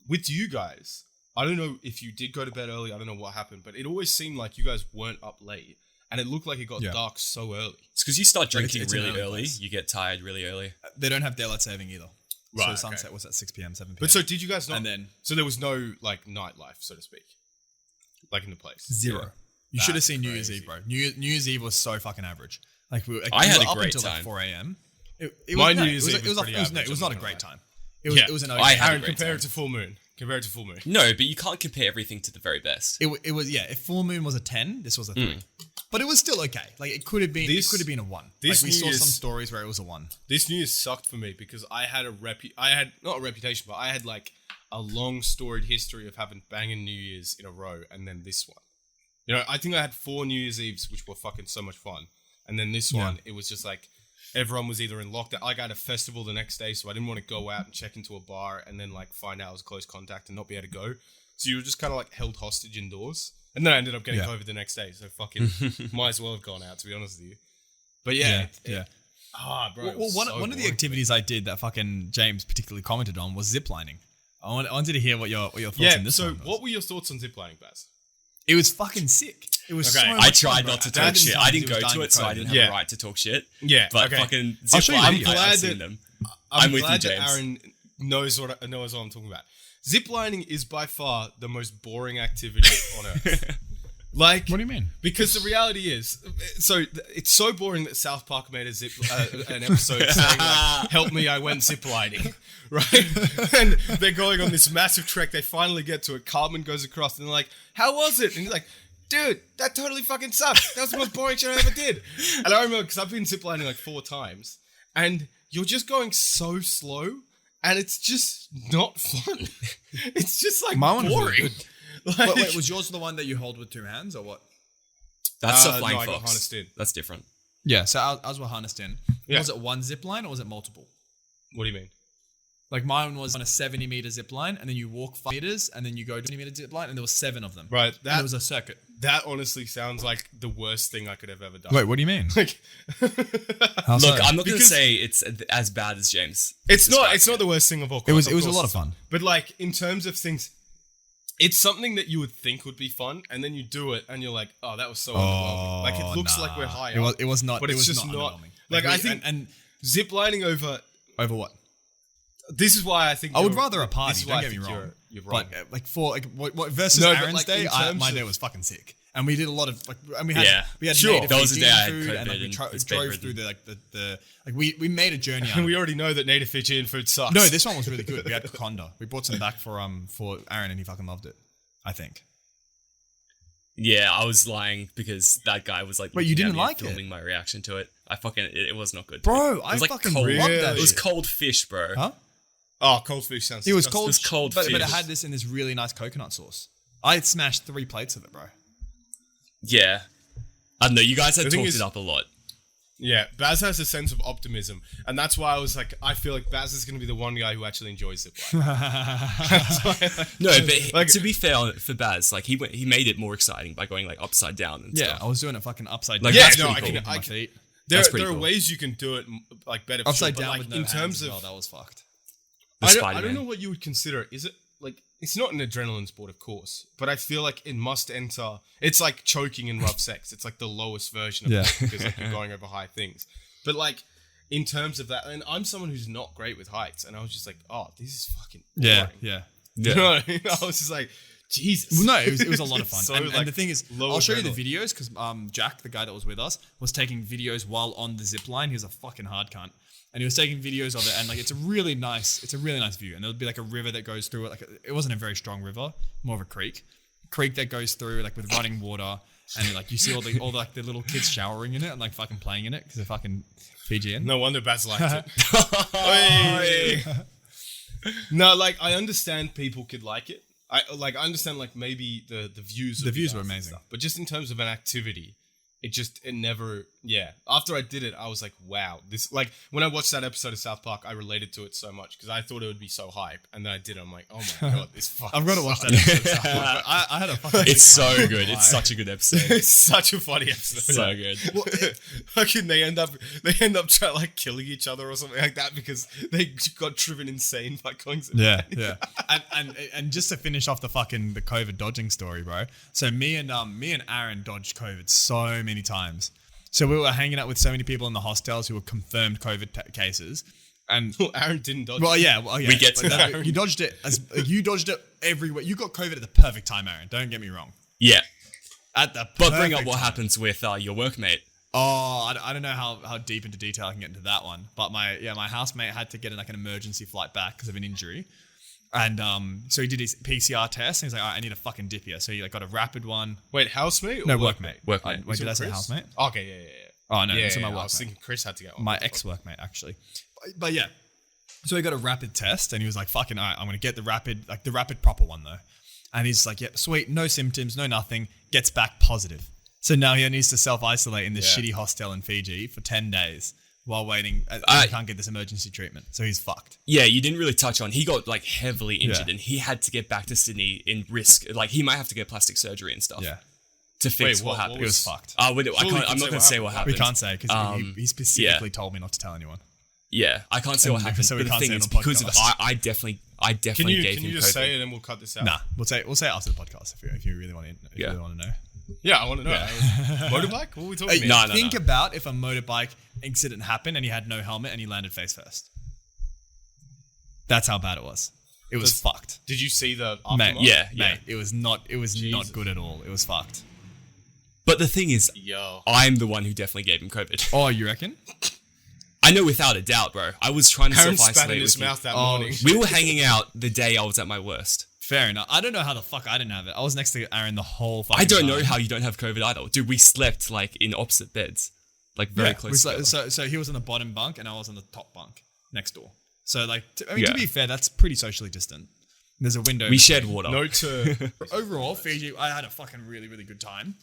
With you guys, I don't know if you did go to bed early. I don't know what happened, but it always seemed like you guys weren't up late, and it looked like it got dark so early. It's because you start drinking it's an really early early. place. You get tired really early. They don't have daylight saving either. Right, So okay. sunset was at 6 p.m., 7 p.m. But so did you guys not? And then So there was no like nightlife, so to speak, like in the place. zero. You should have That's seen New Year's crazy. Eve, bro. New Year's Eve was so fucking average. Like, I had we a were up great until time. like 4 a.m. It My was, New Year's Eve was pretty it was average, not I'm a not great gonna time. It was Yeah. it was an I okay. had a Aaron, great compare time. it to full moon. Compare it to full moon. No, but you can't compare everything to the very best. It was if full moon was a 10, this was a 3. But it was still okay. Like, it could have been a 1. this Like, we New saw Year's- some stories where it was a 1. This New Year's sucked for me because I had not a reputation, but I had like a long storied history of having banging New Year's in a row, and then this one. I think I had 4 New Year's Eves, which were fucking so much fun, and then this one, it was just like everyone was either in lockdown. Like, I had a festival the next day, so I didn't want to go out and check into a bar and then like find out I was close contact and not be able to go. So you were just kind of like held hostage indoors, and then I ended up getting COVID the next day. So fucking might as well have gone out, to be honest with you. But yeah. Bro. Well, one of the activities I did that fucking James particularly commented on was ziplining. I wanted to hear what your thoughts on this so one was. what were your thoughts on ziplining, Baz? It was fucking sick. It was Okay. so I much fun, tried bro. not to At talk random shit. times, I didn't it was go to dying it, so I COVID. didn't have a right to talk shit. Yeah, But okay. fucking I'll show you ziplining, video. I've I'm seen glad them. I'm with you, glad that James. Aaron knows what I'm talking about. Ziplining is by far the most boring activity on earth. Like, What do you mean? because the reality is, so it's so boring that South Park made an episode saying, like, help me, I went ziplining, right? And they're going on this massive trek. They finally get to it. Cartman goes across and they're like, how was it? And he's like, dude, that totally fucking sucks. That was the most boring shit I ever did. And I remember, because I've been ziplining like 4 times, and you're just going so slow, and it's just not fun. It's just like My one was boring. really good. Like, Wait, was yours the one that you hold with 2 hands or what? That's a no, flying I got fox. harnessed in. That's different. Yeah, so ours were harnessed in. Yeah. Was it one zip line or was it multiple? What do you mean? Like mine was on a 70-meter zip line, and then you walk 5 meters, and then you go 20-meter zip line, and there was 7 of them. Right. And it was a circuit. That honestly sounds like the worst thing I could have ever done. Wait, what do you mean? Like, How so? Look, I'm not going to Because- say it's as bad as James. it's not. described It's not the worst thing of all. It was of a course lot of it's fun. not. But like in terms of things, it's something that you would think would be fun, and then you do it, and you're like, oh, that was so underwhelming. Like it looks like we're high. It was not. but it it's was just not. underwhelming. Like, we- I think and zip lining over. over what? This is why I think I would you're- rather a this party. is why Don't I get me think wrong. You're wrong. But like for like what versus No, but, Aaron's like, day, in terms my of- day was fucking sick. And we did a lot of like, and we had Yeah. native That was the Fijian day I had food, and like, COVID we and was drove bedridden. through the like we made a journey. out And of we it. already know that native Fijian food sucks. No, this one was really good. We had kokonda. We brought some back for Aaron, and he fucking loved it. I think. Yeah, I was lying because that guy was like, Wait, you looking at didn't me and like it? filming my reaction to it. It was not good, Bro, It I was like fucking cold. loved that It was shit. cold fish, bro. Huh? Oh, cold fish sounds. It was disgusting. cold. It was cold but it fish. had this in this really nice coconut sauce. I had smashed 3 plates of it, bro. Yeah, I don't know. You guys had The thing talked is- it up a lot. Yeah, Baz has a sense of optimism, and that's why I was like, I feel like Baz is going to be the one guy who actually enjoys ziplining. No, but Like- to be fair for Baz, like he made it more exciting by going like upside down and Yeah, stuff. I was doing it fucking upside Like, down. that's no, pretty I cool. can- With my feet. There, That's pretty there are cool. ways you can do it like better. for Upside sure, down but, with like, no in terms hands as of, well. That was fucked. The I Spider-Man. don't know what you would consider. Is it like it's not an adrenaline sport, of course, but I feel like it must enter. It's like choking in rough sex. It's like the lowest version of Yeah. it because like you're going over high things. But like in terms of that, and I'm someone who's not great with heights, and I was just like, oh, this is fucking boring. Yeah. You know what I mean? I was just like, Jesus. Well, no, it was a lot of fun. So, and like, the thing is, low I'll show you the adrenaline. videos because Jack, the guy that was with us, was taking videos while on the zip line. He was a fucking hard cunt, and he was taking videos of it. And like, it's a really nice view. And there'll be like a river that goes through it. Like, it wasn't a very strong river, more of a creek that goes through like with running water. And like you see all the little kids showering in it and like fucking playing in it because they're fucking Fijian. No wonder Baz liked it. Oi. No, like I understand people could like it. I understand like maybe the views. The of views guys were and amazing. stuff. But just in terms of an activity, it never. Yeah. After I did it, I was like, wow, this like when I watched that episode of South Park, I related to it so much because I thought it would be so hype, and then I did it. I'm like, oh my god, this fucking. I've got to watch that sucks. episode. of South Park, but I had a fucking. It's so good. It's such a good episode. It's such a funny episode. So good. Fucking they end up trying like killing each other or something like that because they got driven insane by going. Yeah. And just to finish off the COVID dodging story, bro. So me and Aaron dodged COVID so many times. So we were hanging out with so many people in the hostels who were confirmed COVID cases. And Well, Aaron didn't dodge. well, yeah. We get to But that. then You dodged it everywhere. You got COVID at the perfect time, Aaron. Don't get me wrong. Yeah, At the but bring up perfect what time. happens with your workmate. Oh, I don't know how deep into detail I can get into that one. But my housemate had to get an emergency flight back because of an injury. And so he did his PCR test and he's like, all right, I need a fucking dip here. So he like got a rapid one. Wait, housemate? Or No, workmate. Workmate. Wait, did I say Chris? housemate? Okay, yeah. Oh, no, Yeah, it's my I was workmate. thinking Chris had to get one. My ex-workmate, actually. But yeah. So he got a rapid test and he was like, fucking, all right, I'm going to get the rapid proper one though. And he's like, yep, sweet, no symptoms, no nothing, gets back positive. So now he needs to self-isolate in this Yeah. shitty hostel in Fiji for 10 days while waiting. He can't get this emergency treatment. So he's fucked. Yeah, you didn't really touch on. He got like heavily injured, Yeah. and he had to get back to Sydney in risk. Like he might have to get plastic surgery and stuff. Yeah. To fix Wait, what what happened. It was fucked. I'm Surely you not can going to say what happened. We can't say because he specifically yeah. told me not to tell anyone. Yeah, I can't say what And happened. so we but the can't thing say is, it on because of podcast. I definitely Can you gave him just COVID. say it and we'll cut this out? Nah, we'll say it after the podcast if you really want to. If you Yeah. really want to know. Yeah, I want to know. Motorbike? What are we talking Hey, about? No. think about if a motorbike incident happened and he had no helmet and he landed face first. That's how bad it was. It was fucked. Did you see the Mate, aftermath? Yeah. Mate, it was not Jesus. not good at all. It was fucked. But the thing is, Yo. I'm the one who definitely gave him COVID. Oh, you reckon? I know without a doubt, bro. I was trying to Aaron spat in self-isolate his with you. mouth that Oh, morning. We were hanging out the day I was at my worst. Fair enough. I don't know how the fuck I didn't have it. I was next to Aaron the whole fucking I don't time. know how you don't have COVID either. Dude, we slept like in opposite beds. Like very close together. So he was on the bottom bunk and I was on the top bunk next door. So like, to Yeah. be fair, that's pretty socially distant. There's a window. We shared water. Note to Overall, Fiji, I had a fucking really, really good time.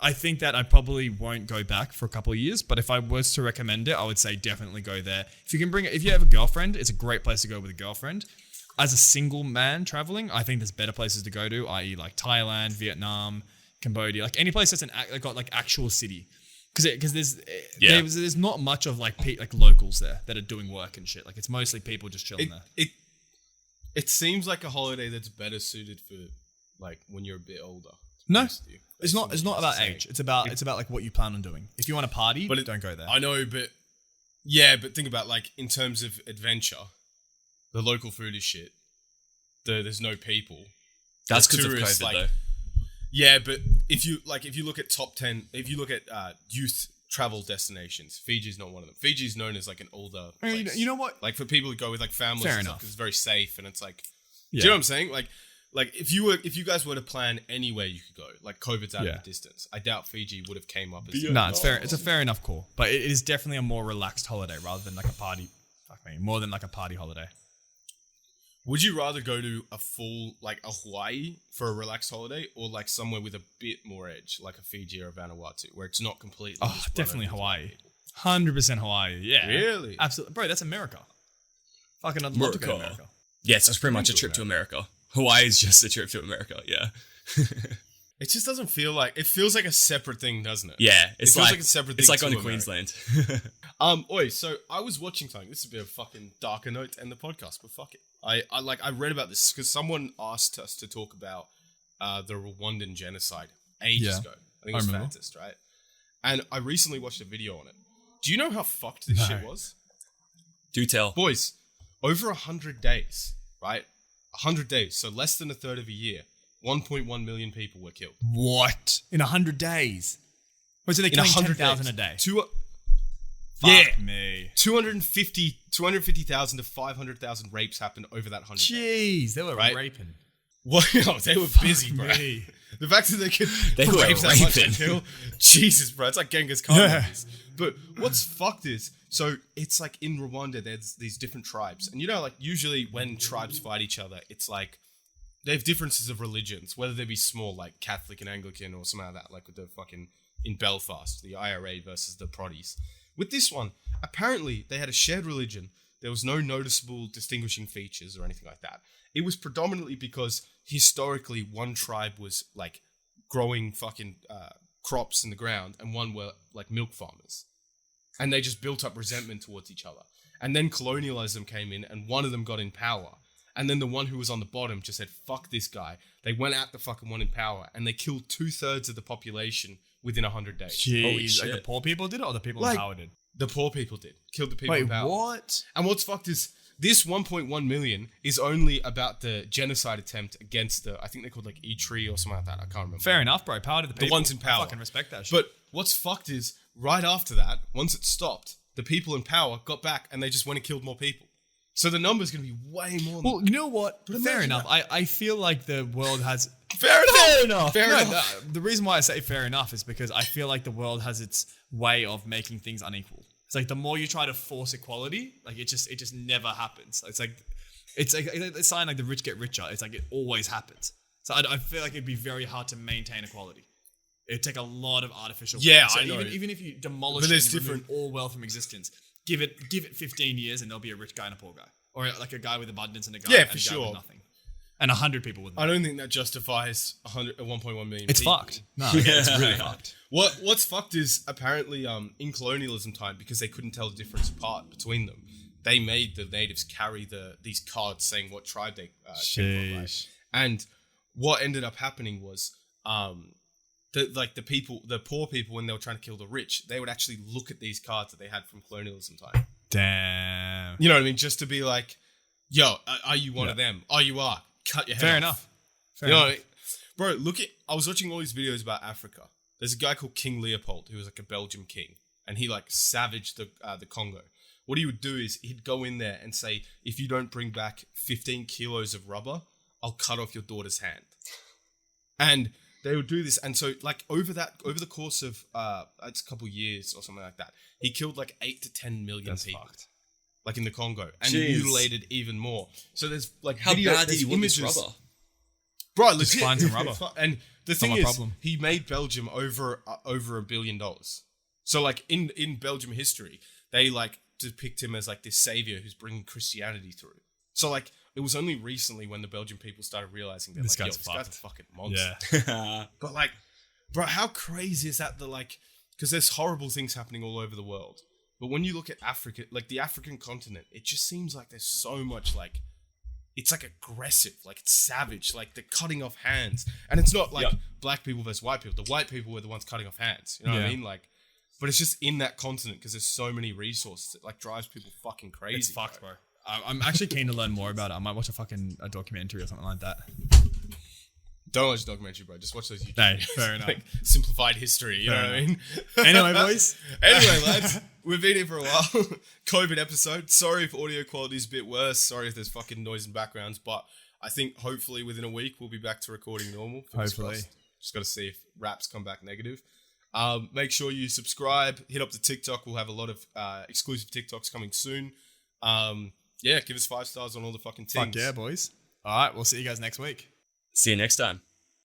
I think that I probably won't go back for a couple of years, but if I was to recommend it, I would say definitely go there. If you have a girlfriend, it's a great place to go with a girlfriend. As a single man traveling, I think there's better places to go to, i.e. like Thailand, Vietnam, Cambodia, like any place that's got like actual city. Because there's not much of like locals there that are doing work and shit. Like it's mostly people just chilling there. it seems like a holiday that's better suited for like when you're a bit older. No, it's not about age. It's about like what you plan on doing. If you want to party, But don't go there. I know, but think about like in terms of adventure, the local food is shit. There's no people. That's The because of tourists, COVID like, though. Yeah, but if you look at top 10, if you look at youth travel destinations, Fiji's not one of them. Fiji's known as like an older place. You know what? Like for people who go with like families Fair and stuff, enough. 'cause it's very safe and it's like, Yeah. do you know what I'm saying? Like if you guys were to plan anywhere you could go, like COVID's out of the distance, I doubt Fiji would have came up as No, it's fair. It's a fair enough call, but it is definitely a more relaxed holiday rather than like a party. More than like a party holiday. Would you rather go to a full, like a Hawaii for a relaxed holiday or like somewhere with a bit more edge, like a Fiji or a Vanuatu, where it's not completely... Oh, just run definitely over Hawaii. people? 100% Hawaii. Yeah. Really? Absolutely. Bro, that's America. Fucking I'd love to go to America. Yeah, it's pretty much a trip to America. Hawaii is just a trip to America, yeah. It just doesn't feel like... It feels like a separate thing, doesn't it? Yeah, it's feels like, like a separate it's thing like to on to America. Queensland. So I was watching something. This is a bit of a fucking darker note to end the podcast, but fuck it. I read about this because someone asked us to talk about the Rwandan genocide ages ago. I think it was remember. Fantastic, right? And I recently watched a video on it. Do you know how fucked this shit was? Do tell. Boys, over 100 days, right? 100 days, so less than a third of a year, 1.1 million people were killed. What? In 100 days? Wait, so they're In killing 100 10,000 days. a day? Yeah. Me. 250,000 to 500,000 rapes happened over that 100 days. Jeez, they were Right? raping. Well, they were busy, bro. me. The fact that they were rape that much and raping. kill, Jesus, bro, it's like Genghis Khan. Yeah. movies. But what's fucked is, so it's like in Rwanda, there's these different tribes, and you know, like usually when tribes fight each other, it's like they have differences of religions, whether they be small, like Catholic and Anglican, or something like that, like with the fucking in Belfast, the IRA versus the Proddies. With this one, apparently they had a shared religion. There was no noticeable distinguishing features or anything like that. It was predominantly because historically one tribe was like growing fucking crops in the ground and one were like milk farmers. And they just built up resentment towards each other. And then colonialism came in and one of them got in power. And then the one who was on the bottom just said, fuck this guy. They went at the fucking one in power and they killed 2/3 of the population within 100 days. Holy Jeez, like the shit. poor people did it or the people Like- in power did? The poor people did. Killed the people Wait, in power. what? And what's fucked is this 1.1 million is only about the genocide attempt against I think they're called like E-Tree or something like that. I can't remember. Fair enough, bro. Power to the people. ones in power. I fucking respect that shit. But what's fucked is right after that, once it stopped, the people in power got back and they just went and killed more people. So the number's going to be way more. Well, you know what? But Fair imagine enough. I feel like the world has... Fair enough. Fair No, enough. the reason why I say fair enough is because I feel like the world has its way of making things unequal. It's like the more you try to force equality, like it just never happens. It's like a sign like the rich get richer. It's like it always happens. So I feel like it'd be very hard to maintain equality. It'd take a lot of artificial. Yeah, so I know. Even if you demolish But there's and remove different- all wealth from existence, give it 15 years and there'll be a rich guy and a poor guy, or like a guy with abundance and a guy, Yeah, and for a guy sure. with nothing, and 100 people with I nothing. don't think that justifies 1.1 million It's people. fucked. No, it's really fucked. What's fucked is apparently in colonialism time, because they couldn't tell the difference apart between them, they made the natives carry these cards saying what tribe they came from, right? Sheesh. And what ended up happening was the poor people, when they were trying to kill the rich, they would actually look at these cards that they had from colonialism time. Damn. You know what I mean? Just to be like, yo, are you one of them? Oh, you are. Cut your head Fair off. enough. Fair You know enough. what I mean? Bro, I was watching all these videos about Africa. There's a guy called King Leopold who was like a Belgian king, and he like savaged the Congo. What he would do is he'd go in there and say, if you don't bring back 15 kilos of rubber, I'll cut off your daughter's hand. And they would do this. And so like over the course of it's a couple years or something like that, he killed like 8 to 10 million people. Fucked. Like in the Congo. And mutilated even more. So there's like how bad did he want this rubber? Bro, legit. Just find some rubber. And the thing is, he made Belgium over $1 billion. So like in Belgium history, they like depict him as like this savior who's bringing Christianity through. So like it was only recently when the Belgian people started realizing that this guy's a fucking monster. Yeah. But like, bro, how crazy is that? Because there's horrible things happening all over the world. But when you look at Africa, like the African continent, it just seems like there's so much like, it's like aggressive, like it's savage, like they're cutting off hands. And it's not like black people versus white people. The white people were the ones cutting off hands. You know what I mean? Like, but it's just in that continent because there's so many resources. It like drives people fucking crazy. It's fucked, bro. I'm actually keen to learn more about it. I might watch a documentary or something like that. Don't watch a documentary, bro. Just watch those YouTube videos. Fair enough. Like simplified history, you know what I mean? Anyway, boys. Anyway, lads, we've been here for a while. COVID episode. Sorry if audio quality is a bit worse. Sorry if there's fucking noise in backgrounds, but I think hopefully within a week we'll be back to recording normal. Hopefully. Just got to see if raps come back negative. Make sure you subscribe. Hit up the TikTok. We'll have a lot of exclusive TikToks coming soon. Give us 5 stars on all the fucking things. Fuck yeah, boys. All right, we'll see you guys next week. See you next time.